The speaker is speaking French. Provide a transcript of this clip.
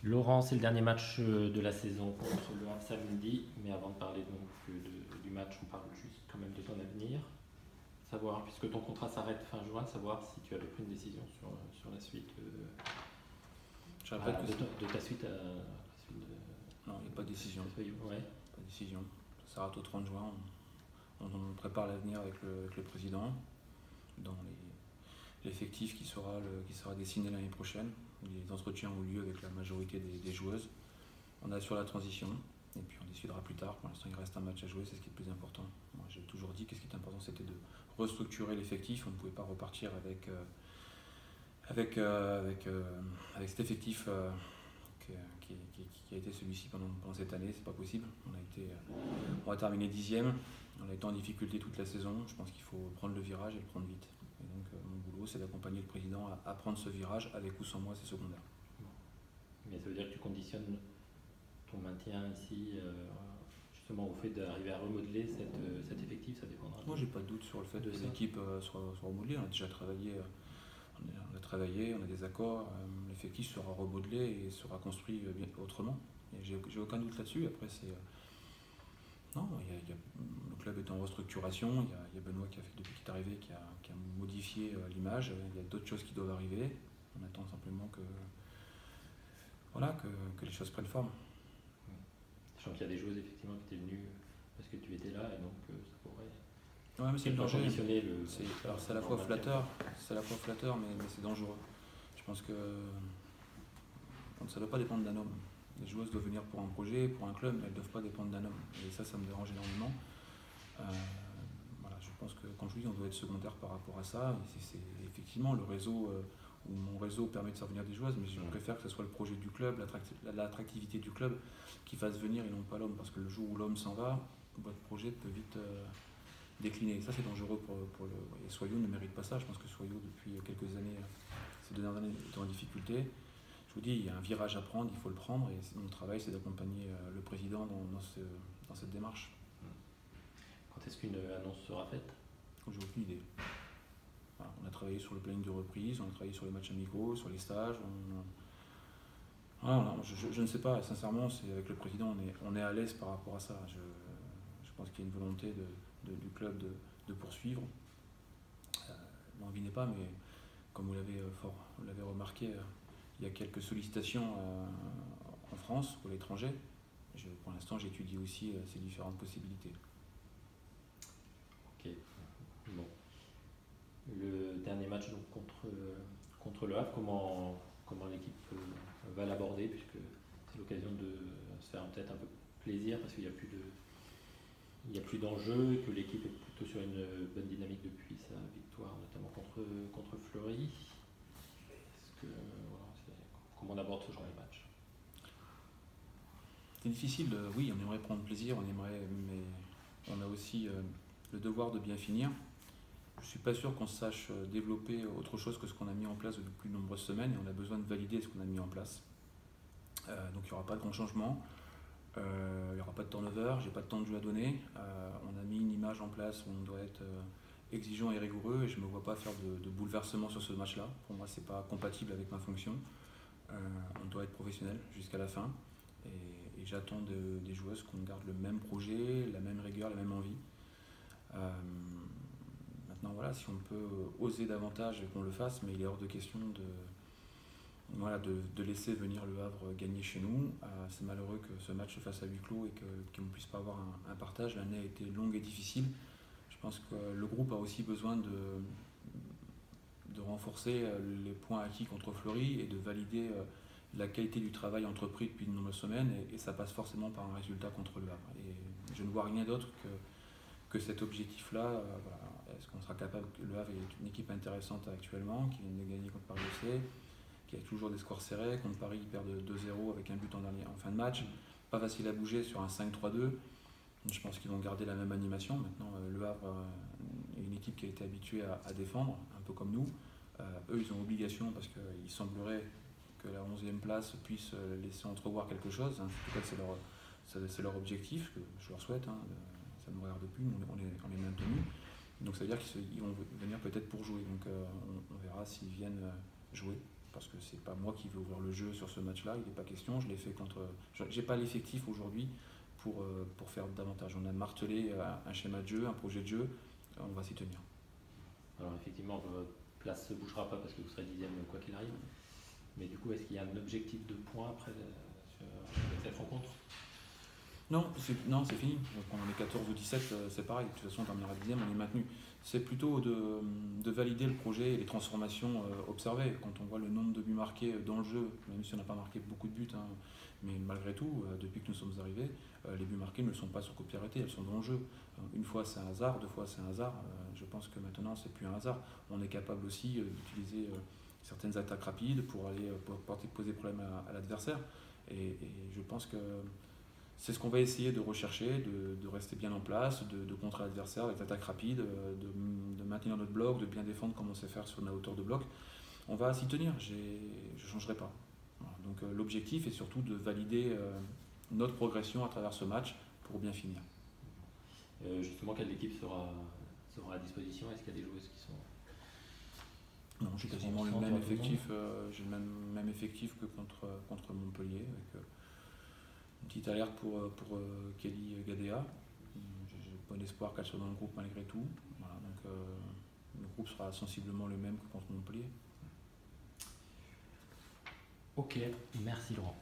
Laurent, c'est le dernier match de la saison contre le Havre samedi, mais avant de parler donc du match, on parle juste quand même de ton avenir. Savoir, puisque ton contrat s'arrête fin juin, savoir si tu avais pris une décision sur la suite, Je répète que de ta suite à la suite non, il n'y a pas de décision. Ouais. Pas de décision. Ça s'arrête au 30 juin. On prépare l'avenir avec le président dans l'effectif qui sera dessiné l'année prochaine. Les entretiens ont lieu avec la majorité des joueuses. On assure la transition et puis on décidera plus tard. Pour l'instant, il reste un match à jouer, c'est ce qui est le plus important. Moi, j'ai toujours dit que ce qui est important, c'était de restructurer l'effectif. On ne pouvait pas repartir avec cet effectif qui a été celui-ci pendant cette année. C'est pas possible. On a terminé 10e. On a été en difficulté toute la saison. Je pense qu'il faut prendre le virage et le prendre vite. Et donc, mon boulot, c'est d'accompagner le président à prendre ce virage. Avec ou sans moi, c'est secondaire. Mais ça veut dire que tu conditionnes ton maintien ici justement au fait d'arriver à remodeler cet effectif, ça dépendra. Moi, j'ai pas de doute sur le fait que l'équipe soit remodelée. On a déjà travaillé. On a des accords, l'effectif sera remodelé et sera construit autrement. J'ai aucun doute là-dessus. Après, non, le club est en restructuration. Il y a Benoît depuis qu'il est arrivé qui a modifié l'image. Il y a d'autres choses qui doivent arriver. On attend simplement que les choses prennent forme. Sachant qu'il y a des joueuses effectivement qui étaient venues parce que tu étais là et donc ça pourrait. Ouais, mais c'est le danger. C'est à la fois flatteur, mais c'est dangereux. Je pense que ça ne doit pas dépendre d'un homme. Les joueuses doivent venir pour un projet, pour un club, mais elles ne doivent pas dépendre d'un homme. Et ça me dérange énormément. Je pense que, quand je dis, on doit être secondaire par rapport à ça. Et c'est effectivement le réseau, où mon réseau permet de faire venir des joueuses, mais je préfère que ce soit le projet du club, l'attractivité du club qui fasse venir et non pas l'homme. Parce que le jour où l'homme s'en va, votre projet peut vite décliner. Ça, c'est dangereux pour le. Et Soyaux ne mérite pas ça. Je pense que Soyaux, depuis quelques années, ces 2 dernières années, est en difficulté. Je vous dis, il y a un virage à prendre, il faut le prendre. Et mon travail, c'est d'accompagner le président dans cette démarche. Quand est-ce qu'une annonce sera faite? J'ai aucune idée. Voilà, on a travaillé sur le planning de reprise, on a travaillé sur les matchs amicaux, sur les stages. Je ne sais pas, sincèrement, c'est avec le président, on est à l'aise par rapport à ça. Je pense qu'il y a une volonté du club de poursuivre. L'envie n'est pas, mais comme vous l'avez remarqué, il y a quelques sollicitations en France ou à l'étranger. Pour l'instant, j'étudie aussi ces différentes possibilités. Ok. Bon. Le dernier match donc, contre le Havre, comment l'équipe va l'aborder, puisque c'est l'occasion de se faire peut-être un peu plaisir parce qu'il n'y a plus d'enjeux et que l'équipe est plutôt sur une bonne dynamique depuis sa victoire, notamment contre Fleury. Comment on aborde ce genre de match? C'est difficile, oui, on aimerait prendre plaisir, mais on a aussi le devoir de bien finir. Je ne suis pas sûr qu'on sache développer autre chose que ce qu'on a mis en place depuis de nombreuses semaines et on a besoin de valider ce qu'on a mis en place. Donc il n'y aura pas de grand changement, il n'y aura pas de turnover, j'ai pas de temps de jeu à donner. On a mis une image en place où on doit être exigeant et rigoureux et je ne me vois pas faire de bouleversement sur ce match-là. Pour moi, ce n'est pas compatible avec ma fonction. On doit être professionnel jusqu'à la fin et j'attends des joueuses qu'on garde le même projet, la même rigueur, la même envie. Maintenant, voilà, si on peut oser davantage et qu'on le fasse, mais il est hors de question de laisser venir le Havre gagner chez nous. C'est malheureux que ce match se fasse à huis clos et qu'on ne puisse pas avoir un partage. L'année a été longue et difficile. Je pense que le groupe a aussi besoin de renforcer les points acquis contre Fleury et de valider la qualité du travail entrepris depuis de nombreuses semaines et ça passe forcément par un résultat contre le Havre. Et je ne vois rien d'autre que cet objectif-là. Voilà. Est-ce qu'on sera capable? Le Havre est une équipe intéressante actuellement, qui vient de gagner contre Paris FC, qui a toujours des scores serrés. Contre Paris, il perd 2-0 avec un but en fin de match. Pas facile à bouger sur un 5-3-2. Je pense qu'ils vont garder la même animation. Maintenant, le Havre est une équipe qui a été habituée à défendre, un peu comme nous. Eux, ils ont obligation, parce qu'il semblerait que la 11e place puisse laisser entrevoir quelque chose. En tout cas, c'est leur objectif, que je leur souhaite. Ça ne nous regarde plus, on est maintenus. Donc ça veut dire qu'ils vont venir peut-être pour jouer. Donc on verra s'ils viennent jouer. parce que c'est pas moi qui vais ouvrir le jeu sur ce match-là, il n'est pas question, je l'ai fait contre... J'ai pas l'effectif aujourd'hui pour faire davantage. On a martelé un schéma de jeu, un projet de jeu, on va s'y tenir. Alors effectivement, votre place ne bougera pas parce que vous serez 10e quoi qu'il arrive. Mais du coup, est-ce qu'il y a un objectif de points après avec cette rencontre? Non, c'est fini. Donc, on est 14 ou 17, c'est pareil. De toute façon, on terminera 10e, on est maintenu. C'est plutôt de valider le projet et les transformations observées. Quand on voit le nombre de buts marqués dans le jeu, même si on n'a pas marqué beaucoup de buts, hein, mais malgré tout, depuis que nous sommes arrivés, les buts marqués ne sont pas sur coup de pied arrêté, elles sont dans le jeu. Une fois c'est un hasard, deux fois c'est un hasard. Je pense que maintenant c'est plus un hasard. On est capable aussi d'utiliser certaines attaques rapides pour aller poser problème à l'adversaire. Et je pense que c'est ce qu'on va essayer de rechercher, de rester bien en place, de contrer l'adversaire avec l'attaque rapide, de maintenir notre bloc, de bien défendre comme on sait faire sur la hauteur de bloc. On va s'y tenir, je ne changerai pas. Voilà. Donc l'objectif est surtout de valider notre progression à travers ce match pour bien finir. Justement, quelle équipe sera à disposition? Est-ce qu'il y a des joueuses qui sont... Non, j'ai quasiment le même effectif, j'ai le même effectif que contre Montpellier, avec une petite alerte pour Kelly Gadea. J'ai bon espoir qu'elle soit dans le groupe malgré tout. Voilà, donc le groupe sera sensiblement le même que contre Montpellier. Ok, merci Laurent.